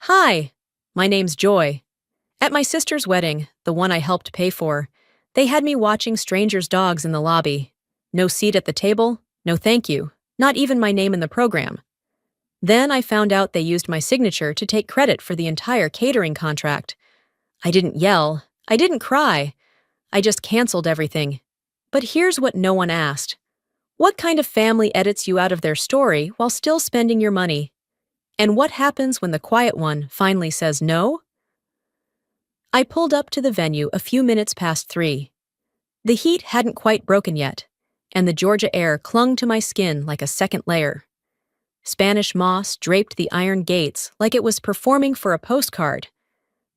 Hi, my name's Joy. At my sister's wedding, the one I helped pay for, they had me watching strangers' dogs in the lobby. No seat at the table, no thank you, not even my name in the program. Then I found out they used my signature to take credit for the entire catering contract. I didn't yell, I didn't cry, I just canceled everything. But here's what no one asked. What kind of family edits you out of their story while still spending your money? And what happens when the quiet one finally says no? I pulled up to the venue a few minutes past 3. The heat hadn't quite broken yet, and the Georgia air clung to my skin like a second layer. Spanish moss draped the iron gates like it was performing for a postcard.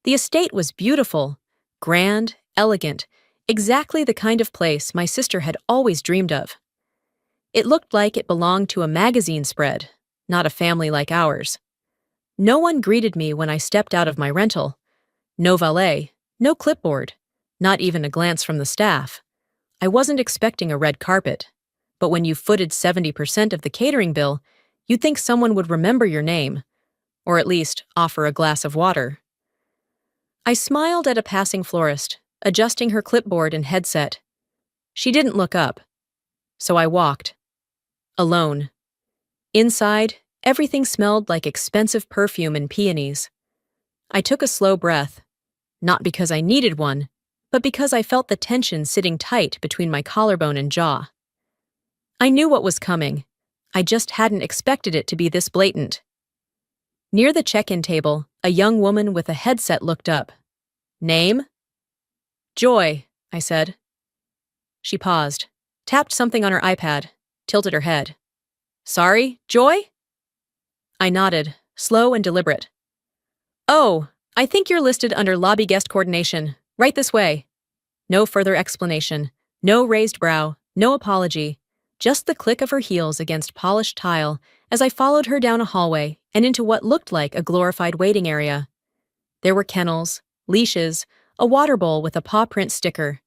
The estate was beautiful, grand, elegant, exactly the kind of place my sister had always dreamed of. It looked like it belonged to a magazine spread, not a family like ours. No one greeted me when I stepped out of my rental. No valet, no clipboard, not even a glance from the staff. I wasn't expecting a red carpet, but when you footed 70% of the catering bill, you'd think someone would remember your name, or at least offer a glass of water. I smiled at a passing florist, adjusting her clipboard and headset. She didn't look up, so I walked. Alone. Inside, everything smelled like expensive perfume and peonies. I took a slow breath, not because I needed one, but because I felt the tension sitting tight between my collarbone and jaw. I knew what was coming. I just hadn't expected it to be this blatant. Near the check-in table, a young woman with a headset looked up. Name? Joy, I said. She paused, tapped something on her iPad, tilted her head. Sorry, Joy? I nodded, slow and deliberate. Oh, I think you're listed under lobby guest coordination. Right this way. No further explanation, no raised brow, no apology, just the click of her heels against polished tile as I followed her down a hallway and into what looked like a glorified waiting area. There were kennels, leashes, a water bowl with a paw print sticker.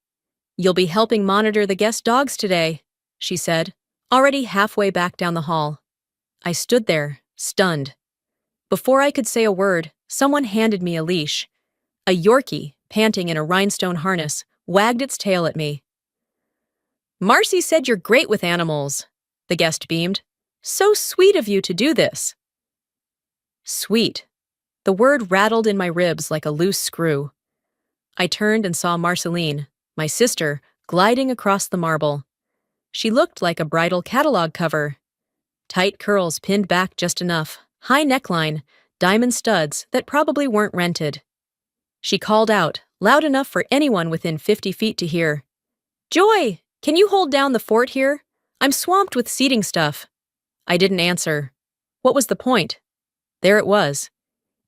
You'll be helping monitor the guest dogs today, she said, already halfway back down the hall. I stood there, stunned. Before I could say a word, someone handed me a leash. A Yorkie, panting in a rhinestone harness, wagged its tail at me. Marcy said you're great with animals, the guest beamed. So sweet of you to do this. Sweet. The word rattled in my ribs like a loose screw. I turned and saw Marceline, my sister, gliding across the marble. She looked like a bridal catalog cover. Tight curls pinned back just enough, high neckline, diamond studs that probably weren't rented. She called out, loud enough for anyone within 50 feet to hear. Joy, can you hold down the fort here? I'm swamped with seating stuff. I didn't answer. What was the point? There it was.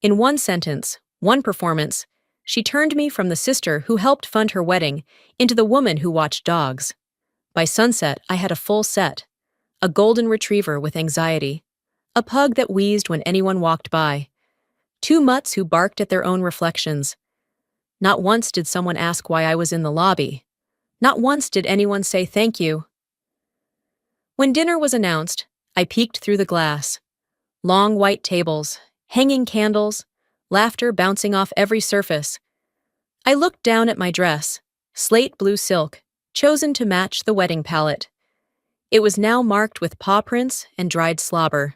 In one sentence, one performance, she turned me from the sister who helped fund her wedding into the woman who watched dogs. By sunset, I had a full set. A golden retriever with anxiety. A pug that wheezed when anyone walked by. 2 mutts who barked at their own reflections. Not once did someone ask why I was in the lobby. Not once did anyone say thank you. When dinner was announced, I peeked through the glass. Long white tables, hanging candles, laughter bouncing off every surface. I looked down at my dress, slate blue silk, chosen to match the wedding palette. It was now marked with paw prints and dried slobber.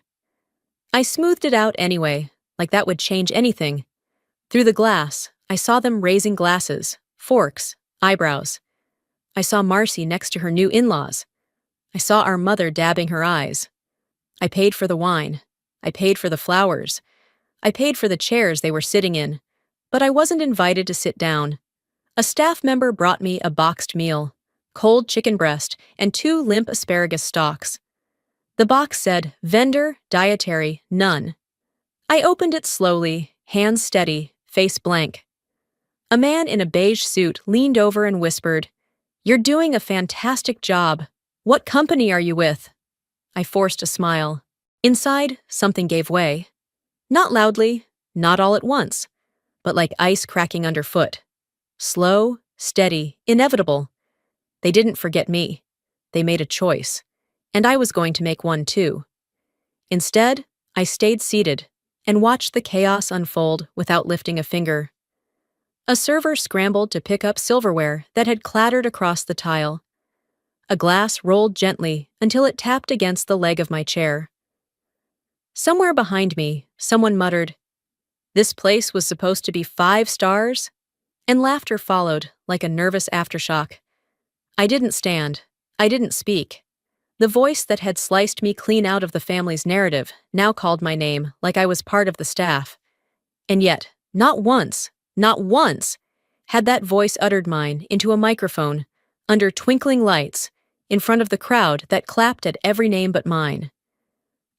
I smoothed it out anyway, like that would change anything. Through the glass, I saw them raising glasses, forks, eyebrows. I saw Marcy next to her new in-laws. I saw our mother dabbing her eyes. I paid for the wine. I paid for the flowers. I paid for the chairs they were sitting in, but I wasn't invited to sit down. A staff member brought me a boxed meal, cold chicken breast, and 2 limp asparagus stalks. The box said, vendor, dietary, none. I opened it slowly, hands steady, face blank. A man in a beige suit leaned over and whispered, You're doing a fantastic job. What company are you with? I forced a smile. Inside, something gave way. Not loudly, not all at once, but like ice cracking underfoot. Slow, steady, inevitable. They didn't forget me. They made a choice. And I was going to make one too. Instead, I stayed seated, and watched the chaos unfold without lifting a finger. A server scrambled to pick up silverware that had clattered across the tile. A glass rolled gently until it tapped against the leg of my chair. Somewhere behind me, someone muttered, "This place was supposed to be 5 stars?" And laughter followed, like a nervous aftershock. I didn't stand. I didn't speak. The voice that had sliced me clean out of the family's narrative now called my name like I was part of the staff. And yet, not once, had that voice uttered mine into a microphone, under twinkling lights, in front of the crowd that clapped at every name but mine.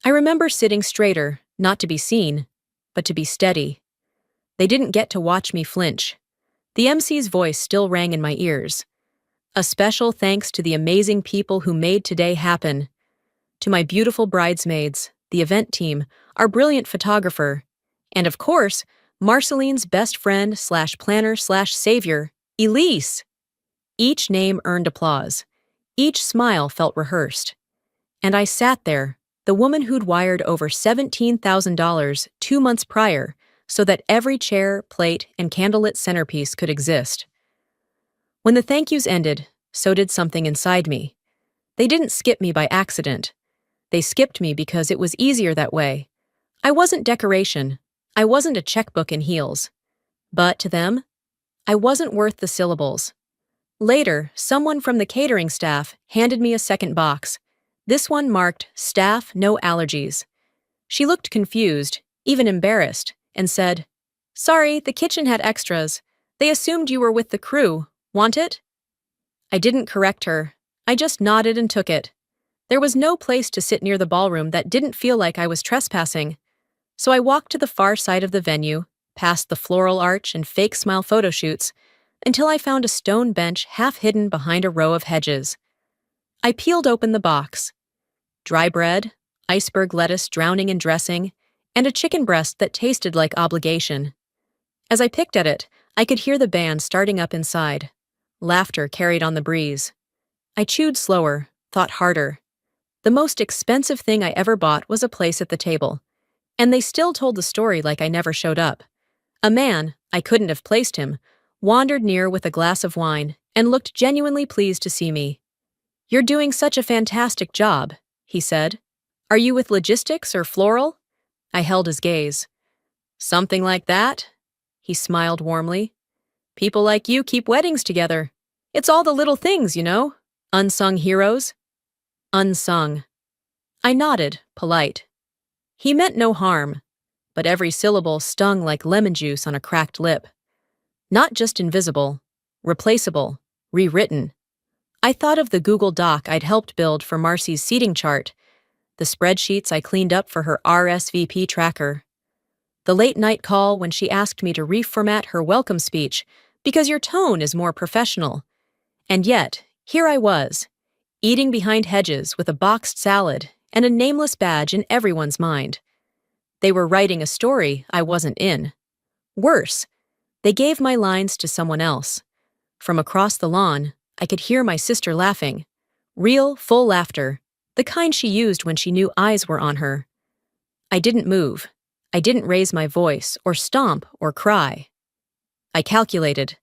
I remember sitting straighter, not to be seen, but to be steady. They didn't get to watch me flinch. The MC's voice still rang in my ears. A special thanks to the amazing people who made today happen. To my beautiful bridesmaids, the event team, our brilliant photographer, and of course, Marceline's best friend / planner / savior, Elise. Each name earned applause. Each smile felt rehearsed. And I sat there, the woman who'd wired over $17,000 2 months prior so that every chair, plate, and candlelit centerpiece could exist. When the thank yous ended, so did something inside me. They didn't skip me by accident. They skipped me because it was easier that way. I wasn't decoration. I wasn't a checkbook in heels. But to them, I wasn't worth the syllables. Later, someone from the catering staff handed me a second box. This one marked "Staff, no allergies." She looked confused, even embarrassed, and said, "Sorry, the kitchen had extras. They assumed you were with the crew. Want it?" I didn't correct her. I just nodded and took it. There was no place to sit near the ballroom that didn't feel like I was trespassing. So I walked to the far side of the venue, past the floral arch and fake smile photo shoots, until I found a stone bench half hidden behind a row of hedges. I peeled open the box. Dry bread, iceberg lettuce drowning in dressing, and a chicken breast that tasted like obligation. As I picked at it, I could hear the band starting up inside. Laughter carried on the breeze. I chewed slower, thought harder. The most expensive thing I ever bought was a place at the table. And they still told the story like I never showed up. A man, I couldn't have placed him, wandered near with a glass of wine and looked genuinely pleased to see me. "You're doing such a fantastic job," he said. "Are you with logistics or floral?" I held his gaze. "Something like that," he smiled warmly. "People like you keep weddings together. It's all the little things, you know. Unsung heroes." Unsung. I nodded, polite. He meant no harm, but every syllable stung like lemon juice on a cracked lip. Not just invisible, replaceable, rewritten. I thought of the Google Doc I'd helped build for Marcy's seating chart, the spreadsheets I cleaned up for her RSVP tracker, the late-night call when she asked me to reformat her welcome speech because your tone is more professional. And yet, here I was, eating behind hedges with a boxed salad and a nameless badge in everyone's mind. They were writing a story I wasn't in. Worse, they gave my lines to someone else. From across the lawn, I could hear my sister laughing. Real, full laughter, the kind she used when she knew eyes were on her. I didn't move. I didn't raise my voice or stomp or cry. I calculated.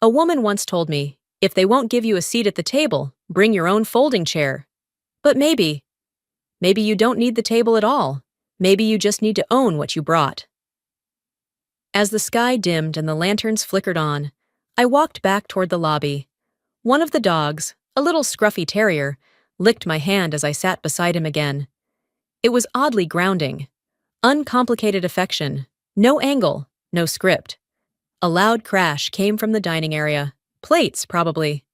A woman once told me, if they won't give you a seat at the table, bring your own folding chair. But maybe you don't need the table at all. Maybe you just need to own what you brought. As the sky dimmed and the lanterns flickered on, I walked back toward the lobby. One of the dogs, a little scruffy terrier, licked my hand as I sat beside him again. It was oddly grounding. Uncomplicated affection. No angle, no script. A loud crash came from the dining area. Plates, probably.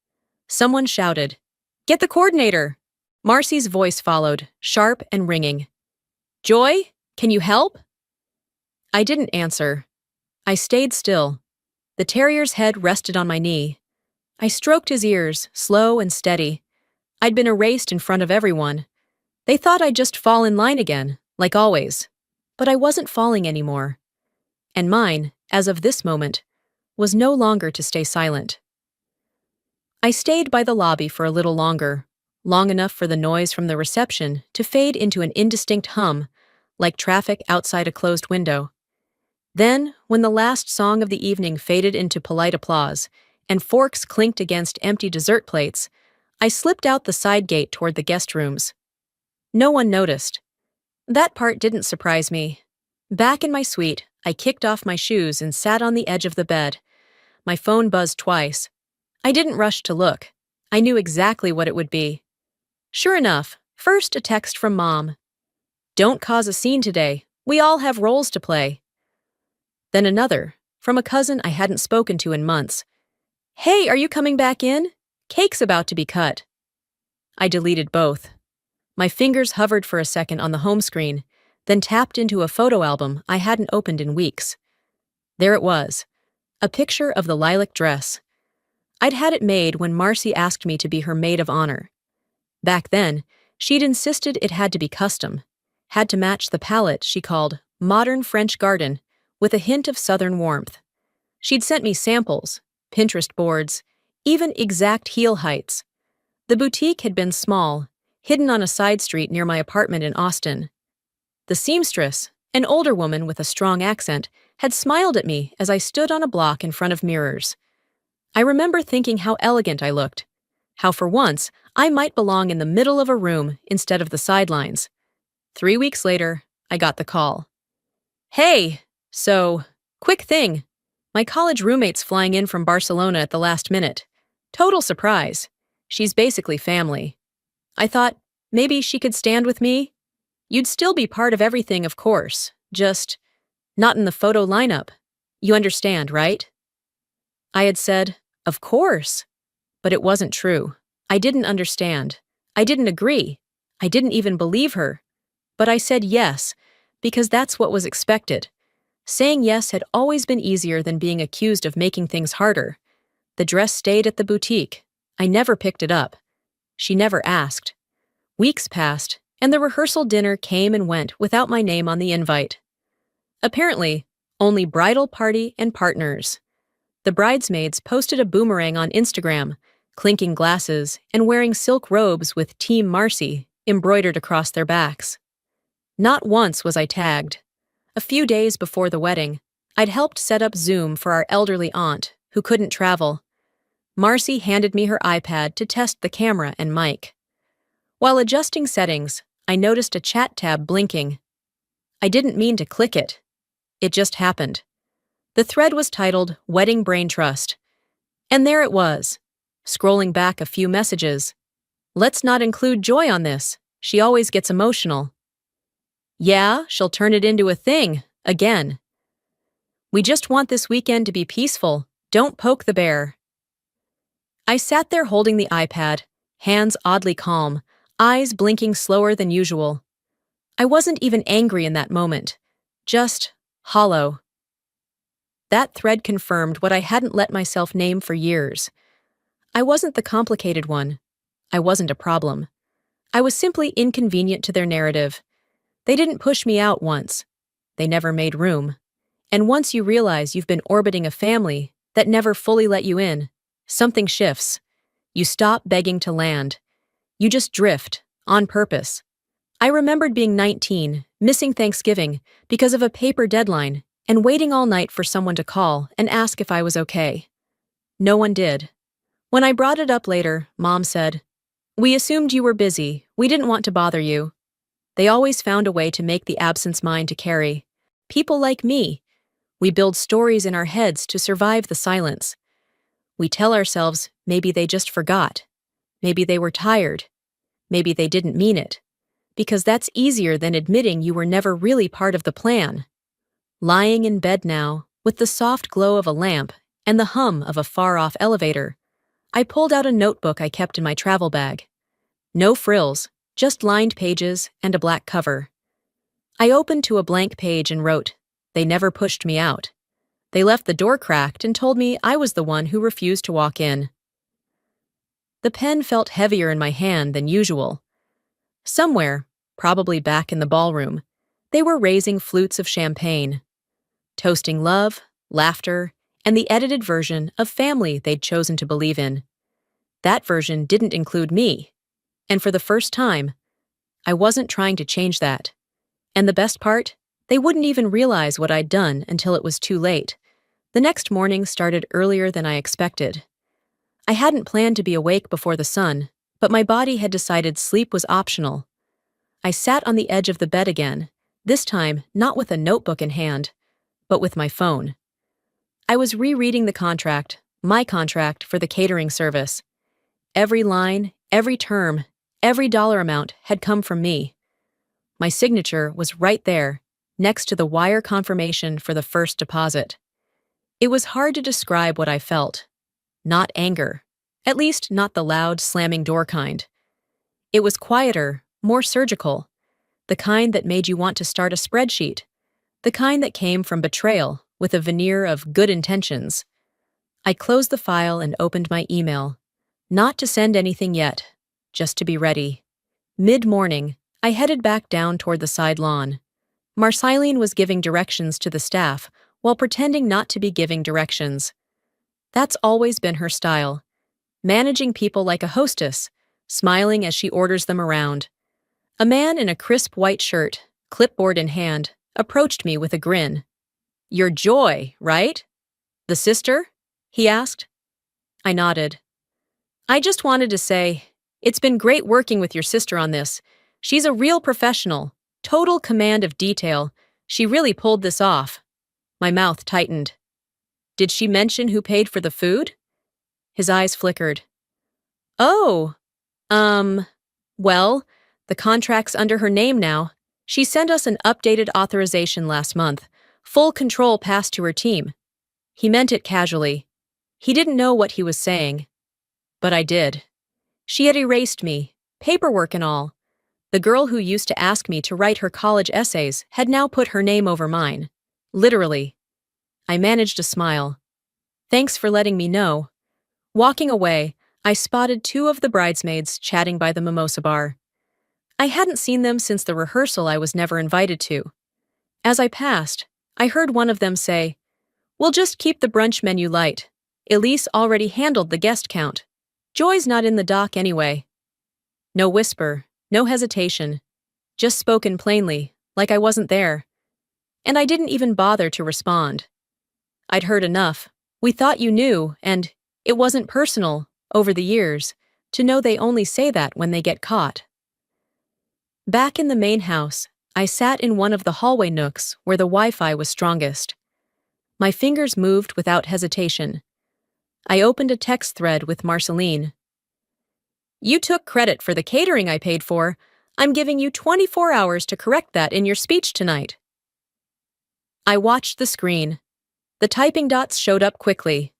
Someone shouted, "Get the coordinator!" Marcy's voice followed, sharp and ringing. "Joy, can you help?" I didn't answer. I stayed still. The terrier's head rested on my knee. I stroked his ears, slow and steady. I'd been erased in front of everyone. They thought I'd just fall in line again, like always. But I wasn't falling anymore. And mine, as of this moment, was no longer to stay silent. I stayed by the lobby for a little longer, long enough for the noise from the reception to fade into an indistinct hum, like traffic outside a closed window. Then, when the last song of the evening faded into polite applause, and forks clinked against empty dessert plates, I slipped out the side gate toward the guest rooms. No one noticed. That part didn't surprise me. Back in my suite, I kicked off my shoes and sat on the edge of the bed. My phone buzzed twice. I didn't rush to look. I knew exactly what it would be. Sure enough, first a text from Mom. "Don't cause a scene today. We all have roles to play." Then another, from a cousin I hadn't spoken to in months. "Hey, are you coming back in? Cake's about to be cut." I deleted both. My fingers hovered for a second on the home screen, then tapped into a photo album I hadn't opened in weeks. There it was, a picture of the lilac dress. I'd had it made when Marcy asked me to be her maid of honor. Back then, she'd insisted it had to be custom, had to match the palette she called modern French garden with a hint of southern warmth. She'd sent me samples, Pinterest boards, even exact heel heights. The boutique had been small, hidden on a side street near my apartment in Austin. The seamstress, an older woman with a strong accent, had smiled at me as I stood on a block in front of mirrors. I remember thinking how elegant I looked, how for once I might belong in the middle of a room instead of the sidelines. 3 weeks later, I got the call. "Hey, quick thing. My college roommate's flying in from Barcelona at the last minute. Total surprise. She's basically family." I thought, maybe she could stand with me? You'd still be part of everything, of course, just not in the photo lineup. You understand, right? I had said, of course. But it wasn't true. I didn't understand. I didn't agree. I didn't even believe her. But I said yes, because that's what was expected. Saying yes had always been easier than being accused of making things harder. The dress stayed at the boutique. I never picked it up. She never asked. Weeks passed, and the rehearsal dinner came and went without my name on the invite. Apparently, only bridal party and partners. The bridesmaids posted a boomerang on Instagram, clinking glasses and wearing silk robes with Team Marcy embroidered across their backs. Not once was I tagged. A few days before the wedding, I'd helped set up Zoom for our elderly aunt, who couldn't travel. Marcy handed me her iPad to test the camera and mic. While adjusting settings, I noticed a chat tab blinking. I didn't mean to click it. It just happened. The thread was titled Wedding Brain Trust. And there it was, scrolling back a few messages. "Let's not include Joy on this. She always gets emotional." "Yeah, she'll turn it into a thing, again." "We just want this weekend to be peaceful. Don't poke the bear." I sat there holding the iPad, hands oddly calm, eyes blinking slower than usual. I wasn't even angry in that moment, just hollow. That thread confirmed what I hadn't let myself name for years. I wasn't the complicated one. I wasn't a problem. I was simply inconvenient to their narrative. They didn't push me out once. They never made room. And once you realize you've been orbiting a family that never fully let you in, something shifts. You stop begging to land. You just drift, on purpose. I remembered being 19, missing Thanksgiving because of a paper deadline, and waiting all night for someone to call and ask if I was okay. No one did. When I brought it up later, Mom said, "We assumed you were busy. We didn't want to bother you." They always found a way to make the absence mine to carry. People like me. We build stories in our heads to survive the silence. We tell ourselves maybe they just forgot. Maybe they were tired. Maybe they didn't mean it. Because that's easier than admitting you were never really part of the plan. Lying in bed now, with the soft glow of a lamp and the hum of a far-off elevator, I pulled out a notebook I kept in my travel bag. No frills, just lined pages and a black cover. I opened to a blank page and wrote, "They never pushed me out. They left the door cracked and told me I was the one who refused to walk in." The pen felt heavier in my hand than usual. Somewhere, probably back in the ballroom, they were raising flutes of champagne, toasting love, laughter, and the edited version of family they'd chosen to believe in. That version didn't include me. And for the first time, I wasn't trying to change that. And the best part? They wouldn't even realize what I'd done until it was too late. The next morning started earlier than I expected. I hadn't planned to be awake before the sun, but my body had decided sleep was optional. I sat on the edge of the bed again, this time not with a notebook in hand, but with my phone. I was rereading the contract, my contract for the catering service. Every line, every term, every dollar amount had come from me. My signature was right there, next to the wire confirmation for the first deposit. It was hard to describe what I felt. Not anger. At least not the loud, slamming door kind. It was quieter, more surgical. The kind that made you want to start a spreadsheet. The kind that came from betrayal, with a veneer of good intentions. I closed the file and opened my email. Not to send anything yet, just to be ready. Mid-morning, I headed back down toward the side lawn. Marceline was giving directions to the staff while pretending not to be giving directions. That's always been her style. Managing people like a hostess, smiling as she orders them around. A man in a crisp white shirt, clipboard in hand, approached me with a grin. "You're Joy, right? The sister?" he asked. I nodded. "I just wanted to say, it's been great working with your sister on this. She's a real professional, total command of detail. She really pulled this off." My mouth tightened. "Did she mention who paid for the food?" His eyes flickered. "Oh, well, the contract's under her name now. She sent us an updated authorization last month, full control passed to her team." He meant it casually. He didn't know what he was saying. But I did. She had erased me, paperwork and all. The girl who used to ask me to write her college essays had now put her name over mine. Literally. I managed a smile. "Thanks for letting me know." Walking away, I spotted two of the bridesmaids chatting by the mimosa bar. I hadn't seen them since the rehearsal I was never invited to. As I passed, I heard one of them say, "We'll just keep the brunch menu light. Elise already handled the guest count. Joy's not in the dock anyway." No whisper, no hesitation, just spoken plainly, like I wasn't there. And I didn't even bother to respond. I'd heard enough. "We thought you knew, and it wasn't personal, over the years, to know they only say that when they get caught." Back in the main house, I sat in one of the hallway nooks where the Wi-Fi was strongest. My fingers moved without hesitation. I opened a text thread with Marceline. "You took credit for the catering I paid for. I'm giving you 24 hours to correct that in your speech tonight." I watched the screen. The typing dots showed up quickly.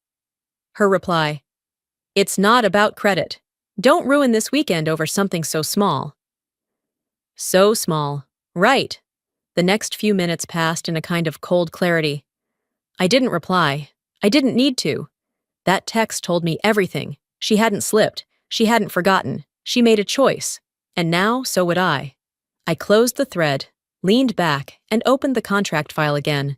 Her reply. "It's not about credit. Don't ruin this weekend over something so small." So small. Right. The next few minutes passed in a kind of cold clarity. I didn't reply. I didn't need to. That text told me everything. She hadn't slipped. She hadn't forgotten. She made a choice. And now, so would I. I closed the thread, leaned back, and opened the contract file again,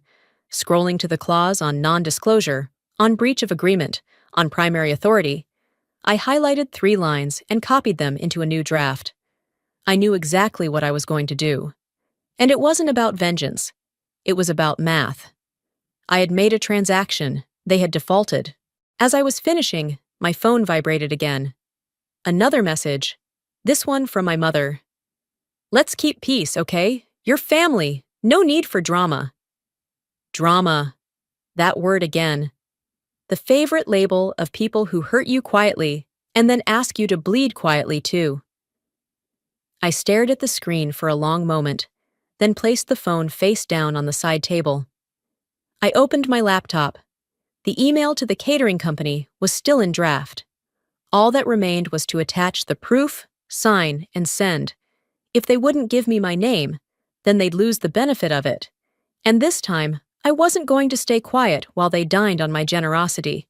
scrolling to the clause on non-disclosure, on breach of agreement, on primary authority. I highlighted 3 lines and copied them into a new draft. I knew exactly what I was going to do. And it wasn't about vengeance. It was about math. I had made a transaction. They had defaulted. As I was finishing, my phone vibrated again. Another message. This one from my mother. "Let's keep peace, okay? You're family. No need for drama." Drama. That word again. The favorite label of people who hurt you quietly and then ask you to bleed quietly too. I stared at the screen for a long moment, then placed the phone face down on the side table. I opened my laptop. The email to the catering company was still in draft. All that remained was to attach the proof, sign, and send. If they wouldn't give me my name, then they'd lose the benefit of it. And this time, I wasn't going to stay quiet while they dined on my generosity.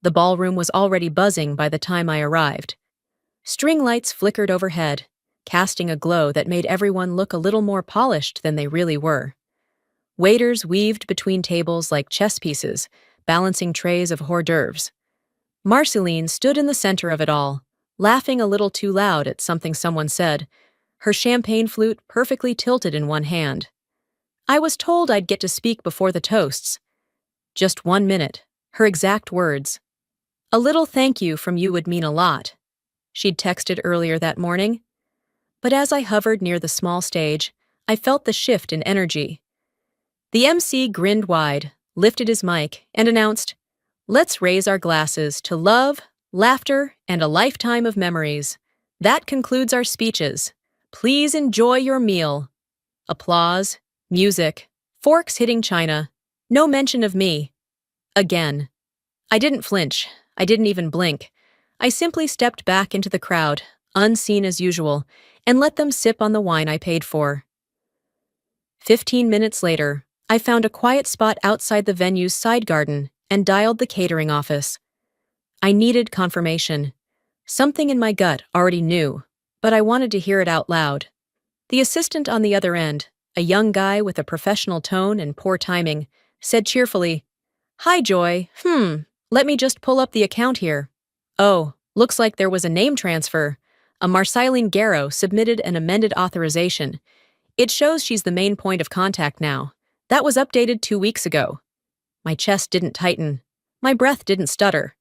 The ballroom was already buzzing by the time I arrived. String lights flickered overhead, casting a glow that made everyone look a little more polished than they really were. Waiters weaved between tables like chess pieces, balancing trays of hors d'oeuvres. Marceline stood in the center of it all, laughing a little too loud at something someone said. her champagne flute perfectly tilted in one hand. I was told I'd get to speak before the toasts. Just 1 minute, her exact words. A little thank you from you would mean a lot, she'd texted earlier that morning. But as I hovered near the small stage, I felt the shift in energy. The MC grinned wide, lifted his mic, and announced, "Let's raise our glasses to love, laughter, and a lifetime of memories. That concludes our speeches. Please enjoy your meal." Applause, music, forks hitting china. No mention of me. Again. I didn't flinch. I didn't even blink. I simply stepped back into the crowd, unseen as usual, and let them sip on the wine I paid for. 15 minutes later, I found a quiet spot outside the venue's side garden and dialed the catering office. I needed confirmation. Something in my gut already knew, but I wanted to hear it out loud. The assistant on the other end, a young guy with a professional tone and poor timing, said cheerfully, "Hi, Joy. Let me just pull up the account here. Oh, looks like there was a name transfer. A Marceline Garrow submitted an amended authorization. It shows she's the main point of contact now. That was updated 2 weeks ago." My chest didn't tighten. My breath didn't stutter.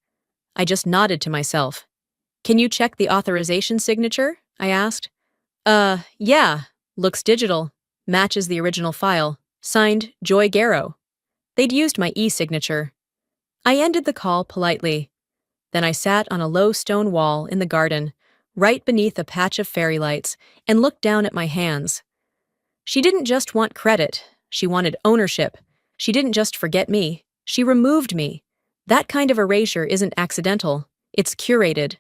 I just nodded to myself. "Can you check the authorization signature?" I asked. Yeah. Looks digital. Matches the original file. Signed, Joy Garrow." They'd used my e-signature. I ended the call politely. Then I sat on a low stone wall in the garden, right beneath a patch of fairy lights, and looked down at my hands. She didn't just want credit. She wanted ownership. She didn't just forget me. She removed me. That kind of erasure isn't accidental. It's curated.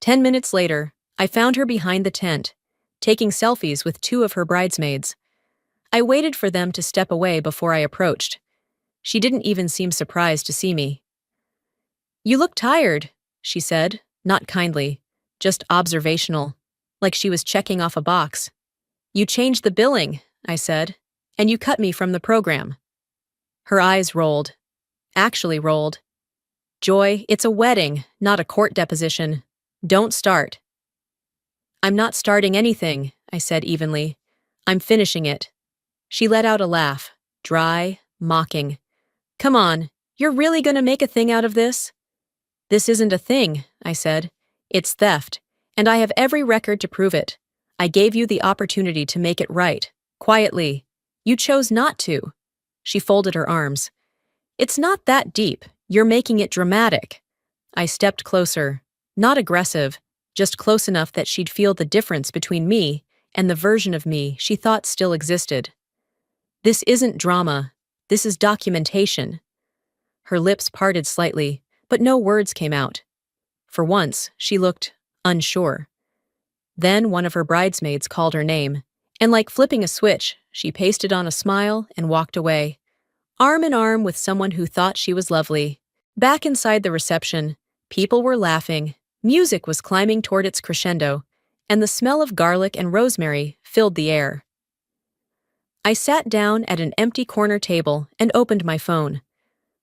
10 minutes later, I found her behind the tent, taking selfies with 2 of her bridesmaids. I waited for them to step away before I approached. She didn't even seem surprised to see me. "You look tired," she said, not kindly, just observational, like she was checking off a box. "You changed the billing," I said, "and you cut me from the program." Her eyes rolled. Actually rolled. "Joy, it's a wedding, not a court deposition. Don't start." "I'm not starting anything," I said evenly. "I'm finishing it." She let out a laugh, dry, mocking. "Come on, you're really gonna make a thing out of this?" "This isn't a thing," I said. "It's theft, and I have every record to prove it. I gave you the opportunity to make it right, quietly. You chose not to." She folded her arms. "It's not that deep. You're making it dramatic." I stepped closer, not aggressive, just close enough that she'd feel the difference between me and the version of me she thought still existed. "This isn't drama. This is documentation." Her lips parted slightly, but no words came out. For once, she looked unsure. Then one of her bridesmaids called her name, and like flipping a switch, she pasted on a smile and walked away, arm in arm with someone who thought she was lovely. Back inside the reception, people were laughing, music was climbing toward its crescendo, and the smell of garlic and rosemary filled the air. I sat down at an empty corner table and opened my phone.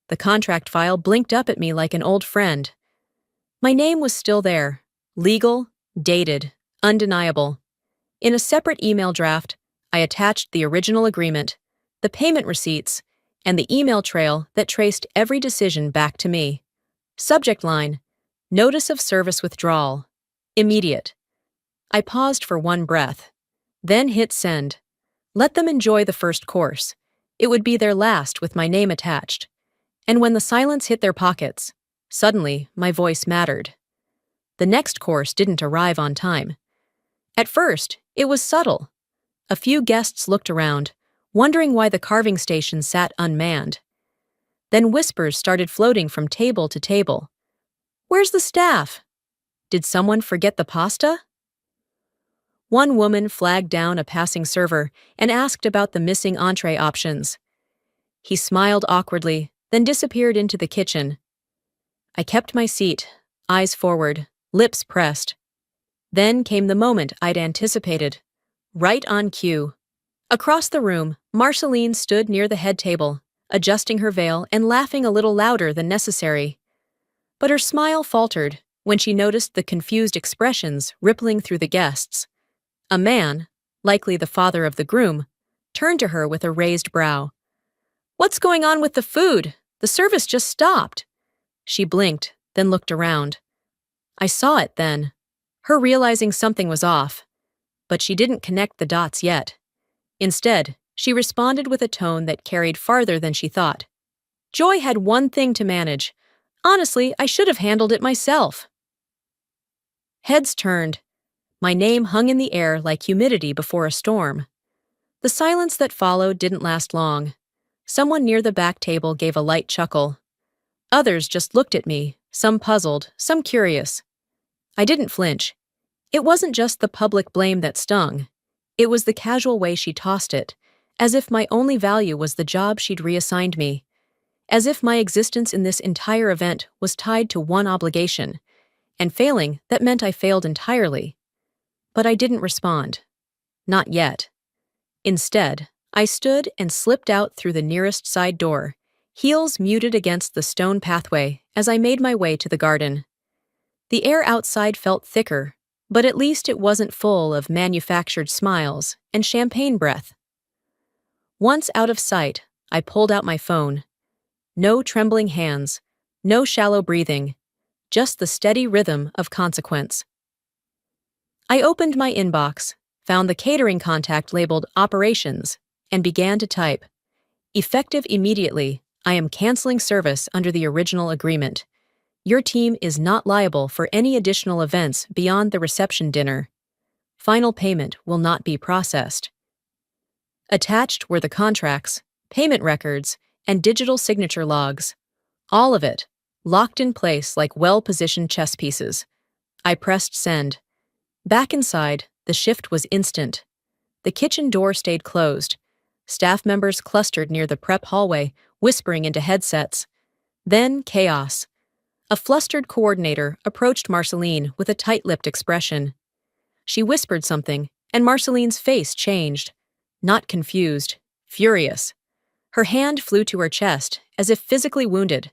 The contract file blinked up at me like an old friend. My name was still there, legal, dated, undeniable. In a separate email draft, I attached the original agreement, the payment receipts, and the email trail that traced every decision back to me. Subject line, Notice of Service Withdrawal. Immediate. I paused for one breath, then hit send. Let them enjoy the first course. It would be their last with my name attached. And when the silence hit their pockets, suddenly my voice mattered. The next course didn't arrive on time. At first, it was subtle. A few guests looked around, wondering why the carving station sat unmanned. Then whispers started floating from table to table. "Where's the staff? Did someone forget the pasta?" One woman flagged down a passing server and asked about the missing entree options. He smiled awkwardly, then disappeared into the kitchen. I kept my seat, eyes forward, lips pressed. Then came the moment I'd anticipated. Right on cue. Across the room, Marceline stood near the head table, adjusting her veil and laughing a little louder than necessary. But her smile faltered when she noticed the confused expressions rippling through the guests. A man, likely the father of the groom, turned to her with a raised brow. "What's going on with the food? The service just stopped." She blinked, then looked around. I saw it then, her realizing something was off. But she didn't connect the dots yet. Instead, she responded with a tone that carried farther than she thought. "Joy had one thing to manage. Honestly, I should have handled it myself." Heads turned. My name hung in the air like humidity before a storm. The silence that followed didn't last long. Someone near the back table gave a light chuckle. Others just looked at me, some puzzled, some curious. I didn't flinch. It wasn't just the public blame that stung. It was the casual way she tossed it, as if my only value was the job she'd reassigned me. As if my existence in this entire event was tied to one obligation, and failing, that meant I failed entirely. But I didn't respond. Not yet. Instead, I stood and slipped out through the nearest side door, heels muted against the stone pathway as I made my way to the garden. The air outside felt thicker, but at least it wasn't full of manufactured smiles and champagne breath. Once out of sight, I pulled out my phone. No trembling hands, no shallow breathing, just the steady rhythm of consequence. I opened my inbox, found the catering contact labeled Operations, and began to type. "Effective immediately, I am canceling service under the original agreement. Your team is not liable for any additional events beyond the reception dinner. Final payment will not be processed." Attached were the contracts, payment records, and digital signature logs. All of it, locked in place like well-positioned chess pieces. I pressed send. Back inside, the shift was instant. The kitchen door stayed closed. Staff members clustered near the prep hallway, whispering into headsets. Then chaos. A flustered coordinator approached Marceline with a tight-lipped expression. She whispered something, and Marceline's face changed. Not confused, furious. Her hand flew to her chest, as if physically wounded.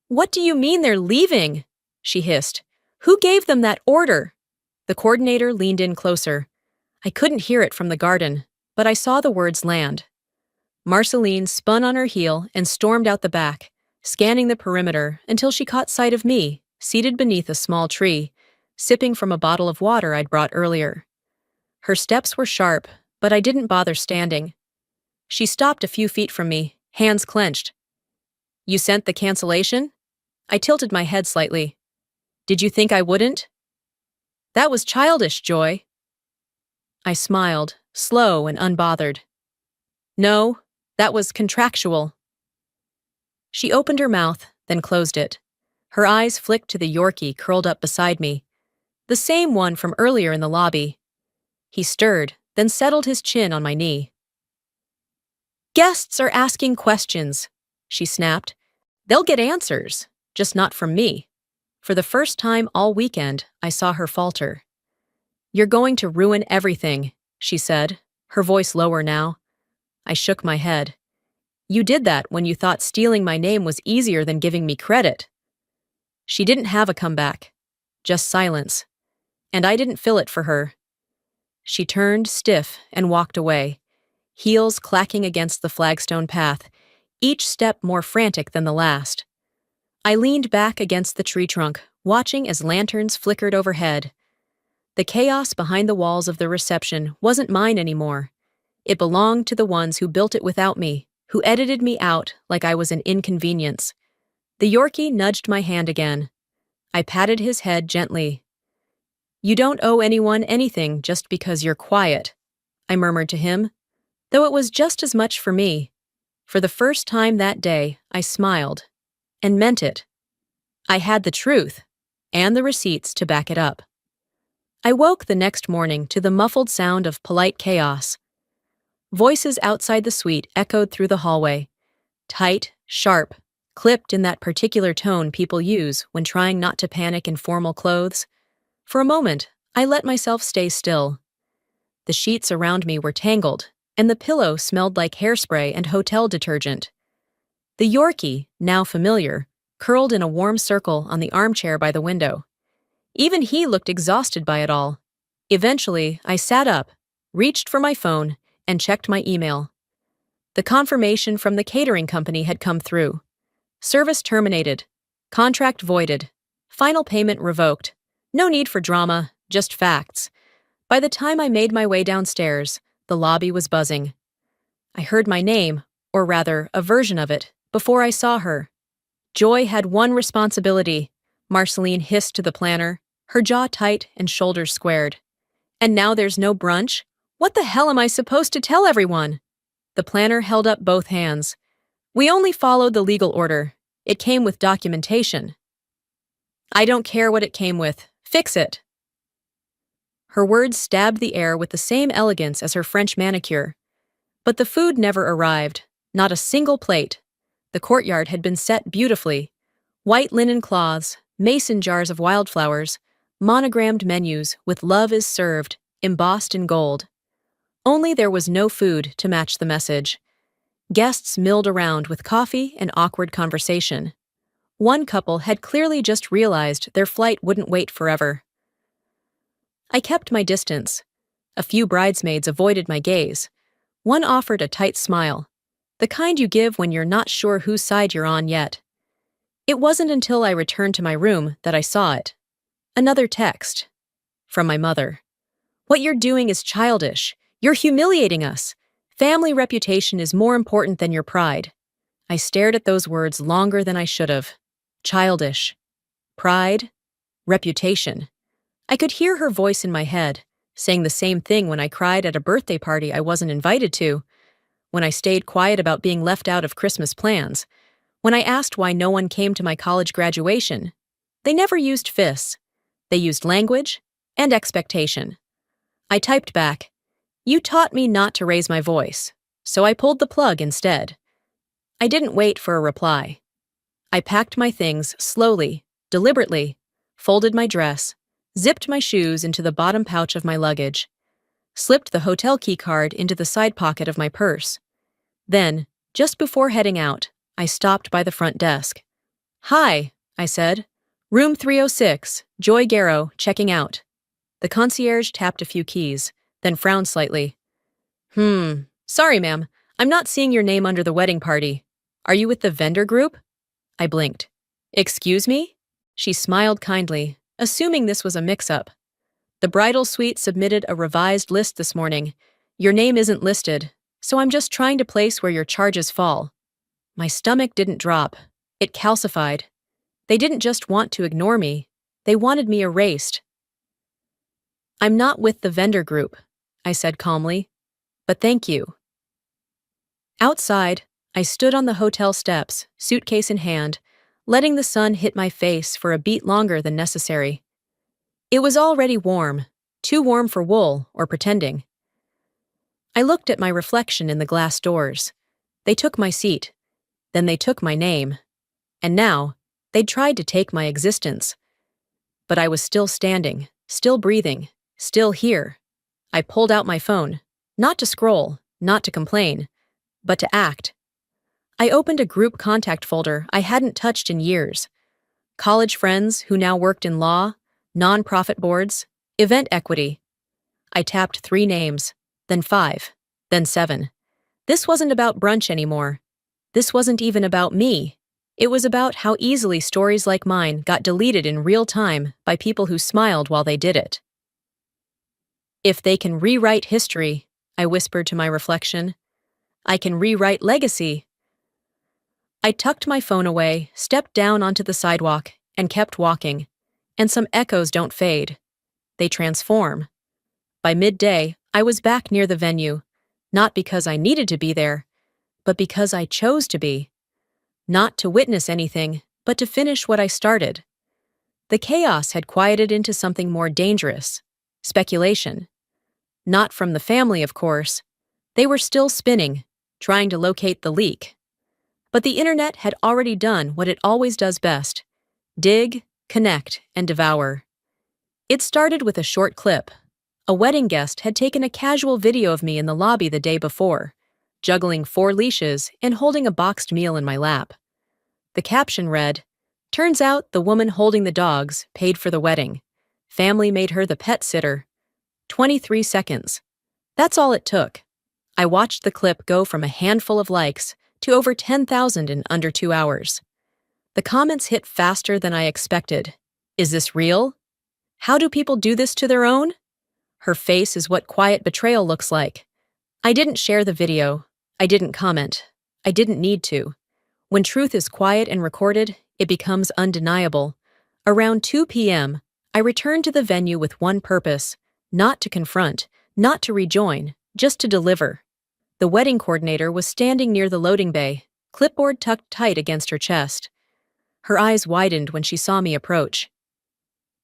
"What do you mean they're leaving?" she hissed. "Who gave them that order?" The coordinator leaned in closer. I couldn't hear it from the garden, but I saw the words land. Marceline spun on her heel and stormed out the back, scanning the perimeter until she caught sight of me, seated beneath a small tree, sipping from a bottle of water I'd brought earlier. Her steps were sharp, but I didn't bother standing. She stopped a few feet from me, hands clenched. "You sent the cancellation?" I tilted my head slightly. "Did you think I wouldn't?" "That was childish, Joy." I smiled, slow and unbothered. "No, that was contractual." She opened her mouth, then closed it. Her eyes flicked to the Yorkie curled up beside me, the same one from earlier in the lobby. He stirred, then settled his chin on my knee. "Guests are asking questions," she snapped. "They'll get answers, just not from me." For the first time all weekend, I saw her falter. "You're going to ruin everything," she said, her voice lower now. I shook my head. "You did that when you thought stealing my name was easier than giving me credit." She didn't have a comeback, just silence. And I didn't fill it for her. She turned stiff and walked away, heels clacking against the flagstone path, each step more frantic than the last. I leaned back against the tree trunk, watching as lanterns flickered overhead. The chaos behind the walls of the reception wasn't mine anymore. It belonged to the ones who built it without me, who edited me out like I was an inconvenience. The Yorkie nudged my hand again. I patted his head gently. "You don't owe anyone anything just because you're quiet," I murmured to him, though it was just as much for me. For the first time that day, I smiled, and meant it. I had the truth, and the receipts to back it up. I woke the next morning to the muffled sound of polite chaos. Voices outside the suite echoed through the hallway, tight, sharp, clipped in that particular tone people use when trying not to panic in formal clothes. For a moment, I let myself stay still. The sheets around me were tangled, and the pillow smelled like hairspray and hotel detergent. The Yorkie, now familiar, curled in a warm circle on the armchair by the window. Even he looked exhausted by it all. Eventually, I sat up, reached for my phone, and checked my email. The confirmation from the catering company had come through. Service terminated. Contract voided. Final payment revoked. No need for drama, just facts. By the time I made my way downstairs, the lobby was buzzing. I heard my name, or rather, a version of it, before I saw her. Joy had one responsibility, Marceline hissed to the planner, her jaw tight and shoulders squared. And now there's no brunch? What the hell am I supposed to tell everyone? The planner held up both hands. We only followed the legal order. It came with documentation. I don't care what it came with. Fix it. Her words stabbed the air with the same elegance as her French manicure. But the food never arrived, not a single plate. The courtyard had been set beautifully. White linen cloths, mason jars of wildflowers, monogrammed menus with "Love is served," embossed in gold. Only there was no food to match the message. Guests milled around with coffee and awkward conversation. One couple had clearly just realized their flight wouldn't wait forever. I kept my distance. A few bridesmaids avoided my gaze. One offered a tight smile, the kind you give when you're not sure whose side you're on yet. It wasn't until I returned to my room that I saw it. Another text. From my mother. What you're doing is childish. You're humiliating us. Family reputation is more important than your pride. I stared at those words longer than I should have. Childish. Pride. Reputation. I could hear her voice in my head, saying the same thing when I cried at a birthday party I wasn't invited to, when I stayed quiet about being left out of Christmas plans, when I asked why no one came to my college graduation. They never used fists. They used language and expectation. I typed back, "You taught me not to raise my voice, so I pulled the plug instead." I didn't wait for a reply. I packed my things slowly, deliberately, folded my dress, zipped my shoes into the bottom pouch of my luggage, slipped the hotel key card into the side pocket of my purse. Then, just before heading out, I stopped by the front desk. "Hi," I said. "Room 306, Joy Garrow, checking out." The concierge tapped a few keys, then frowned slightly. Sorry, ma'am. I'm not seeing your name under the wedding party. Are you with the vendor group?" I blinked. "Excuse me?" She smiled kindly, assuming this was a mix-up. "The bridal suite submitted a revised list this morning. Your name isn't listed, so I'm just trying to place where your charges fall." My stomach didn't drop. It calcified. They didn't just want to ignore me. They wanted me erased. "I'm not with the vendor group," I said calmly. "But thank you." Outside, I stood on the hotel steps, suitcase in hand, letting the sun hit my face for a beat longer than necessary. It was already warm, too warm for wool or pretending. I looked at my reflection in the glass doors. They took my seat. Then they took my name. And now, they'd tried to take my existence. But I was still standing, still breathing, still here. I pulled out my phone, not to scroll, not to complain, but to act. I opened a group contact folder I hadn't touched in years. College friends who now worked in law, nonprofit boards, event equity. I tapped 3 names, then 5, then 7. This wasn't about brunch anymore. This wasn't even about me. It was about how easily stories like mine got deleted in real time by people who smiled while they did it. If they can rewrite history, I whispered to my reflection, I can rewrite legacy. I tucked my phone away, stepped down onto the sidewalk, and kept walking. And some echoes don't fade. They transform. By midday, I was back near the venue, not because I needed to be there, but because I chose to be. Not to witness anything, but to finish what I started. The chaos had quieted into something more dangerous. Speculation. Not from the family, of course. They were still spinning, trying to locate the leak. But the internet had already done what it always does best: dig, connect, and devour. It started with a short clip. A wedding guest had taken a casual video of me in the lobby the day before, juggling 4 leashes and holding a boxed meal in my lap. The caption read, "Turns out the woman holding the dogs paid for the wedding. Family made her the pet sitter." 23 seconds. That's all it took. I watched the clip go from a handful of likes to over 10,000 in under 2 hours. The comments hit faster than I expected. Is this real? How do people do this to their own? Her face is what quiet betrayal looks like. I didn't share the video. I didn't comment. I didn't need to. When truth is quiet and recorded, it becomes undeniable. Around 2 p.m., I returned to the venue with one purpose: not to confront, not to rejoin, just to deliver. The wedding coordinator was standing near the loading bay, clipboard tucked tight against her chest. Her eyes widened when she saw me approach.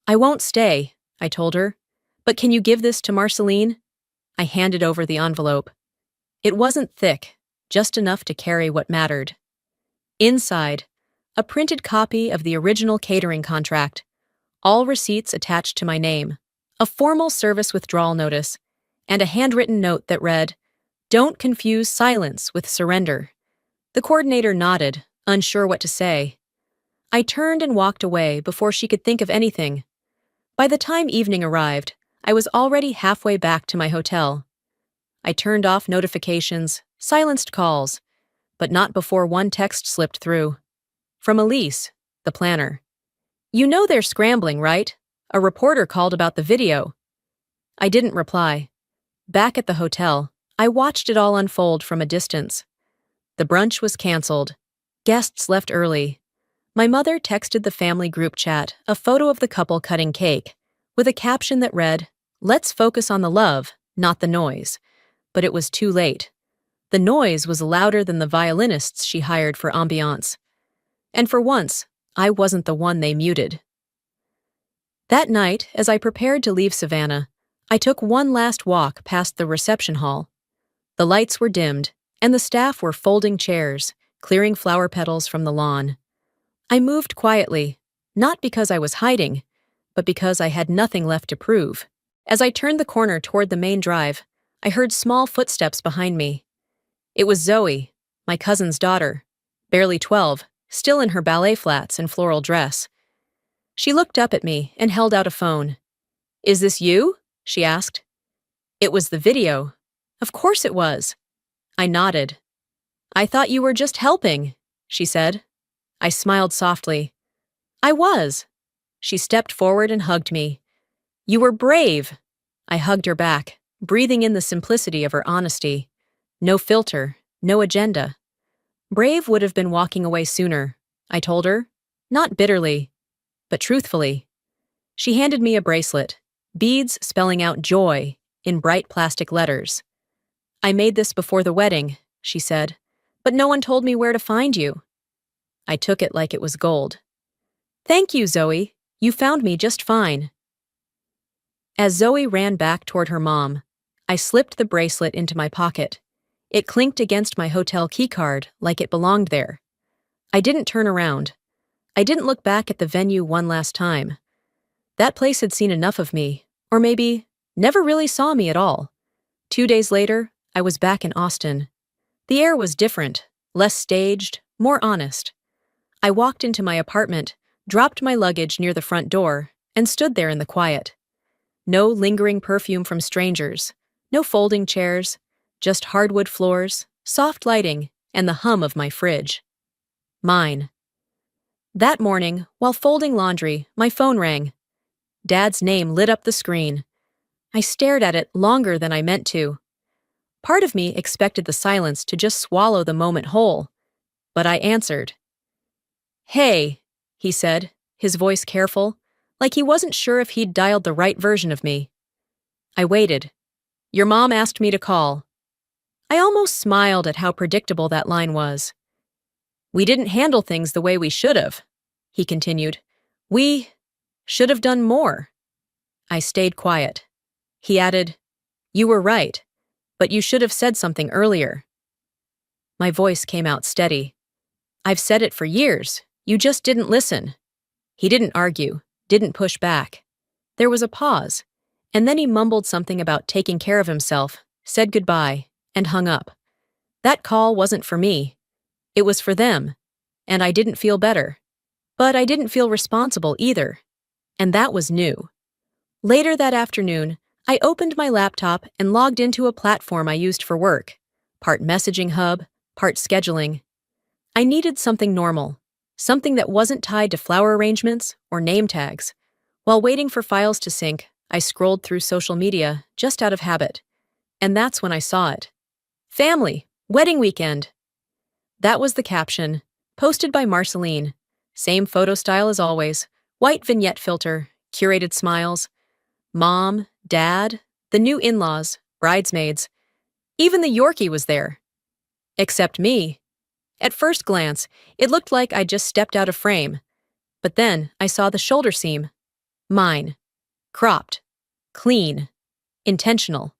"I won't stay," I told her. "But can you give this to Marceline?" I handed over the envelope. It wasn't thick, just enough to carry what mattered. Inside, a printed copy of the original catering contract, all receipts attached to my name, a formal service withdrawal notice, and a handwritten note that read, "Don't confuse silence with surrender." The coordinator nodded, unsure what to say. I turned and walked away before she could think of anything. By the time evening arrived, I was already halfway back to my hotel. I turned off notifications, silenced calls, but not before one text slipped through. From Elise, the planner. "You know they're scrambling, right? A reporter called about the video." I didn't reply. Back at the hotel, I watched it all unfold from a distance. The brunch was canceled. Guests left early. My mother texted the family group chat a photo of the couple cutting cake, with a caption that read, "Let's focus on the love, not the noise." But it was too late. The noise was louder than the violinists she hired for ambiance. And for once, I wasn't the one they muted. That night, as I prepared to leave Savannah, I took one last walk past the reception hall. The lights were dimmed, and the staff were folding chairs, clearing flower petals from the lawn. I moved quietly, not because I was hiding, but because I had nothing left to prove. As I turned the corner toward the main drive, I heard small footsteps behind me. It was Zoe, my cousin's daughter, barely 12, still in her ballet flats and floral dress. She looked up at me and held out a phone. "Is this you?" she asked. It was the video. Of course it was. I nodded. "I thought you were just helping," she said. I smiled softly. "I was." She stepped forward and hugged me. "You were brave." I hugged her back, breathing in the simplicity of her honesty. No filter, no agenda. Brave would have been walking away sooner, I told her. Not bitterly, but truthfully. She handed me a bracelet, beads spelling out joy in bright plastic letters. "I made this before the wedding," she said, "but no one told me where to find you." I took it like it was gold. "Thank you, Zoe. You found me just fine." As Zoe ran back toward her mom, I slipped the bracelet into my pocket. It clinked against my hotel keycard like it belonged there. I didn't turn around. I didn't look back at the venue one last time. That place had seen enough of me, or maybe never really saw me at all. 2 days later, I was back in Austin. The air was different, less staged, more honest. I walked into my apartment, dropped my luggage near the front door, and stood there in the quiet. No lingering perfume from strangers, no folding chairs, just hardwood floors, soft lighting, and the hum of my fridge. Mine. That morning, while folding laundry, my phone rang. Dad's name lit up the screen. I stared at it longer than I meant to. Part of me expected the silence to just swallow the moment whole, but I answered. "Hey," he said, his voice careful, like he wasn't sure if he'd dialed the right version of me. I waited. "Your mom asked me to call." I almost smiled at how predictable that line was. "We didn't handle things the way we should have," he continued. "We should have done more." I stayed quiet. He added, "You were right, but you should have said something earlier." My voice came out steady. "I've said it for years. You just didn't listen." He didn't argue, didn't push back. There was a pause, and then he mumbled something about taking care of himself, said goodbye, and hung up. That call wasn't for me. It was for them, and I didn't feel better. But I didn't feel responsible either, and that was new. Later that afternoon, I opened my laptop and logged into a platform I used for work, part messaging hub, part scheduling. I needed something normal, something that wasn't tied to flower arrangements or name tags. While waiting for files to sync, I scrolled through social media just out of habit. And that's when I saw it. Family, wedding weekend. That was the caption, posted by Marceline. Same photo style as always, white vignette filter, curated smiles. Mom, dad, the new in-laws, bridesmaids. Even the Yorkie was there. Except me. At first glance, it looked like I'd just stepped out of frame. But then I saw the shoulder seam. Mine. Cropped. Clean. Intentional.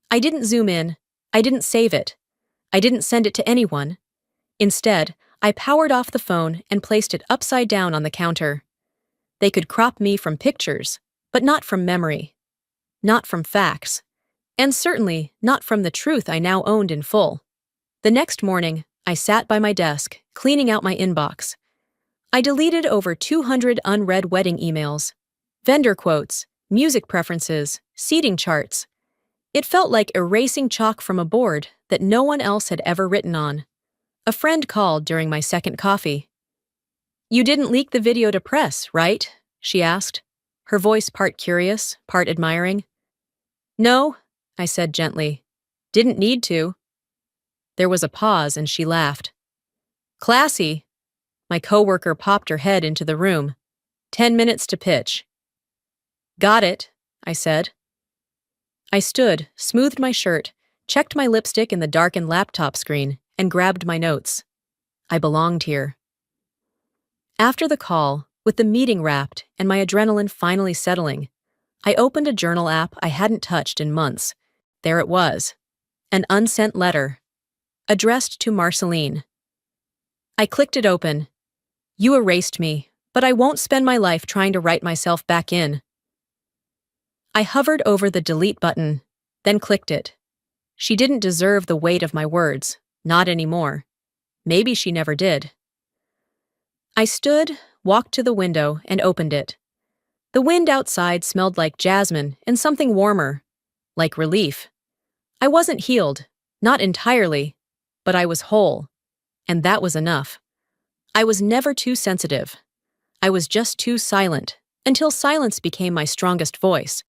I didn't zoom in. I didn't save it. I didn't send it to anyone. Instead, I powered off the phone and placed it upside down on the counter. They could crop me from pictures, but not from memory. Not from facts. And certainly not from the truth I now owned in full. The next morning, I sat by my desk, cleaning out my inbox. I deleted over 200 unread wedding emails, vendor quotes, music preferences, seating charts. It felt like erasing chalk from a board that no one else had ever written on. A friend called during my second coffee. "You didn't leak the video to press, right?" she asked, her voice part curious, part admiring. "No," I said gently. "Didn't need to." There was a pause and she laughed. "Classy." My coworker popped her head into the room. 10 minutes to pitch. "Got it," I said. I stood, smoothed my shirt, checked my lipstick in the darkened laptop screen, and grabbed my notes. I belonged here. After the call, with the meeting wrapped and my adrenaline finally settling, I opened a journal app I hadn't touched in months. There it was. An unsent letter. Addressed to Marceline. I clicked it open. "You erased me, but I won't spend my life trying to write myself back in." I hovered over the delete button, then clicked it. She didn't deserve the weight of my words, not anymore. Maybe she never did. I stood, walked to the window, and opened it. The wind outside smelled like jasmine and something warmer, like relief. I wasn't healed, not entirely, but I was whole, and that was enough. I was never too sensitive. I was just too silent, until silence became my strongest voice.